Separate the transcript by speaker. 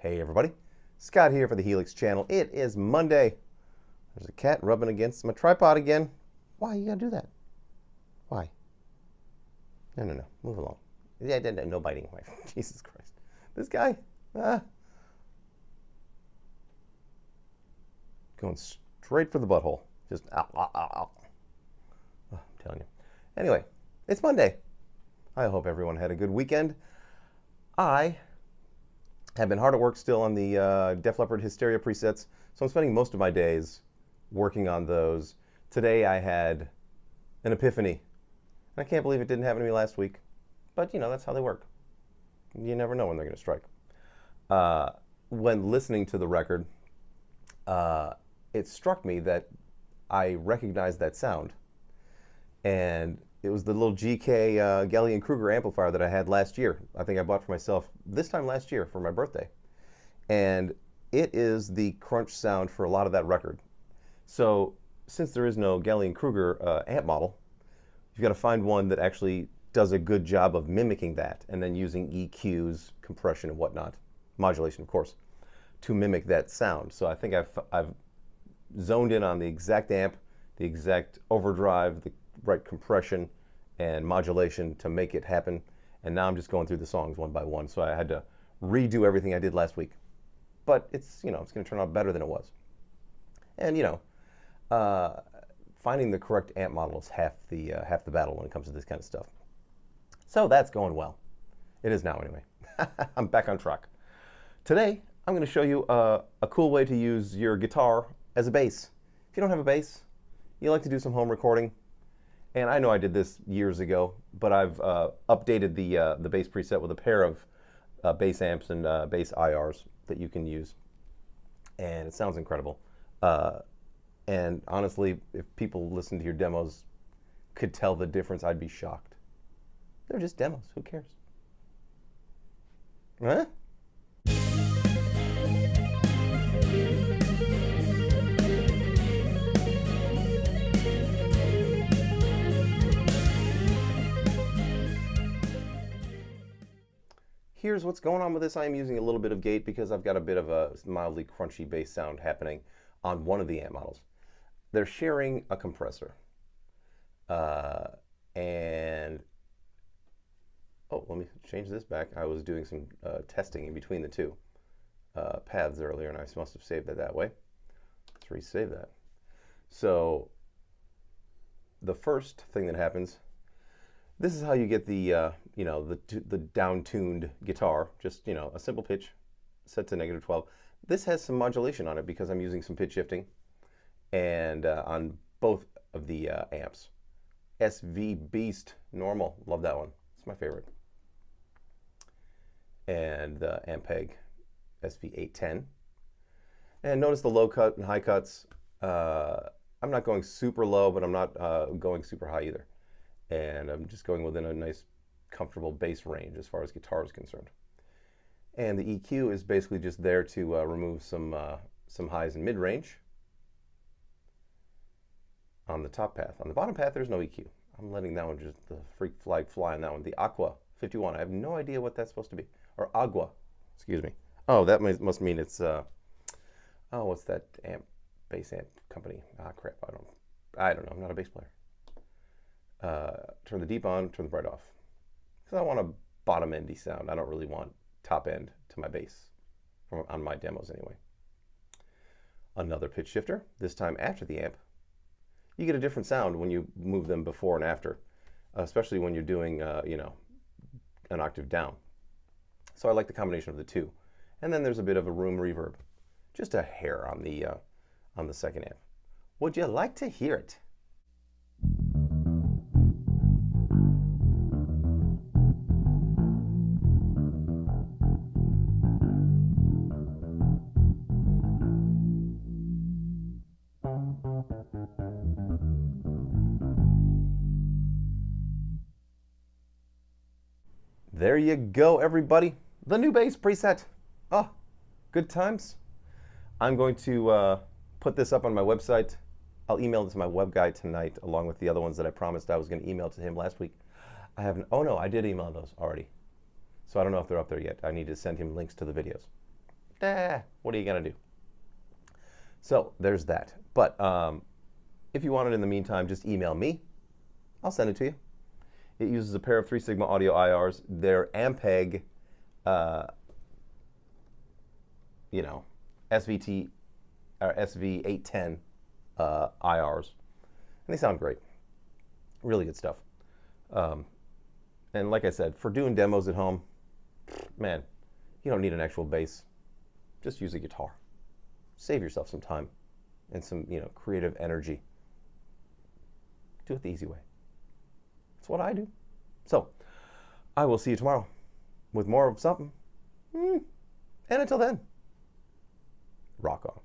Speaker 1: Hey everybody, Scott here for the Helix channel. It is Monday. There's a cat rubbing against my tripod again. Why you gotta do that? Why? No, move along. Yeah, no biting. Jesus Christ. This guy, going straight for the butthole. Just ow, ow, ow, ow. Oh, I'm telling you. Anyway, it's Monday. I hope everyone had a good weekend. I have been hard at work still on the Def Leppard Hysteria presets, so I'm spending most of my days working on those. Today I had an epiphany. I can't believe it didn't happen to me last week, but you know, that's how they work. You never know when they're going to strike. When listening to the record, it struck me that I recognized that sound, and it was the little GK Gallien-Kruger amplifier that I had last year. I think I bought for myself this time last year for my birthday. And it is the crunch sound for a lot of that record. So since there is no Gallien-Kruger amp model, you've got to find one that actually does a good job of mimicking that and then using EQs, compression and whatnot, modulation of course, to mimic that sound. So I think I've zoned in on the exact amp, the exact overdrive, the right compression and modulation to make it happen, and now I'm just going through the songs one by one, so I had to redo everything I did last week. But it's, you know, it's going to turn out better than it was. And you know, finding the correct amp model is half the battle when it comes to this kind of stuff. So that's going well. It is now anyway. I'm back on track. Today I'm going to show you a cool way to use your guitar as a bass. If you don't have a bass, you like to do some home recording. And I know I did this years ago, but I've updated the bass preset with a pair of bass amps and bass IRs that you can use. And it sounds incredible. And honestly, if people listen to your demos could tell the difference, I'd be shocked. They're just demos. Who cares? Huh? Here's what's going on with this. I am using a little bit of gate because I've got a bit of a mildly crunchy bass sound happening on one of the amp models. They're sharing a compressor. And, oh, let me change this back. I was doing some testing in between the two paths earlier, and I must have saved it that way. Let's resave that. So the first thing that happens, this is how you get the you know, the down-tuned guitar, just, you know, a simple pitch set to -12. This has some modulation on it because I'm using some pitch shifting, and on both of the amps. SV Beast Normal, love that one. It's my favorite. And the Ampeg SV810. And notice the low cut and high cuts. I'm not going super low, but I'm not going super high either. And I'm just going within a nice comfortable bass range as far as guitar is concerned. And the EQ is basically just there to remove some highs and mid-range on the top path. On the bottom path, there's no EQ. I'm letting that one, just the freak flag fly on that one. The Aqua 51, I have no idea what that's supposed to be. Or Agua, excuse me. Oh, that must mean it's, oh, what's that amp, bass amp company? Ah, crap, I don't know, I'm not a bass player. Turn the deep on, turn the bright off. Because I want a bottom endy sound. I don't really want top end to my bass, on my demos anyway. Another pitch shifter, this time after the amp. You get a different sound when you move them before and after, especially when you're doing, you know, an octave down. So I like the combination of the two. And then there's a bit of a room reverb, just a hair on the second amp. Would you like to hear it? There you go, everybody. The new bass preset. Oh, good times. I'm going to put this up on my website. I'll email it to my web guy tonight, along with the other ones that I promised I was going to email to him last week. I haven't, oh no, I did email those already. So I don't know if they're up there yet. I need to send him links to the videos. What are you going to do? So there's that. But if you want it in the meantime, just email me. I'll send it to you. It uses a pair of 3 Sigma Audio IRs. They're Ampeg, SVT or SV810 IRs. And they sound great. Really good stuff. And like I said, for doing demos at home, man, you don't need an actual bass. Just use a guitar. Save yourself some time and some, creative energy. Do it the easy way. That's what I do. So, I will see you tomorrow with more of something. And until then, rock on.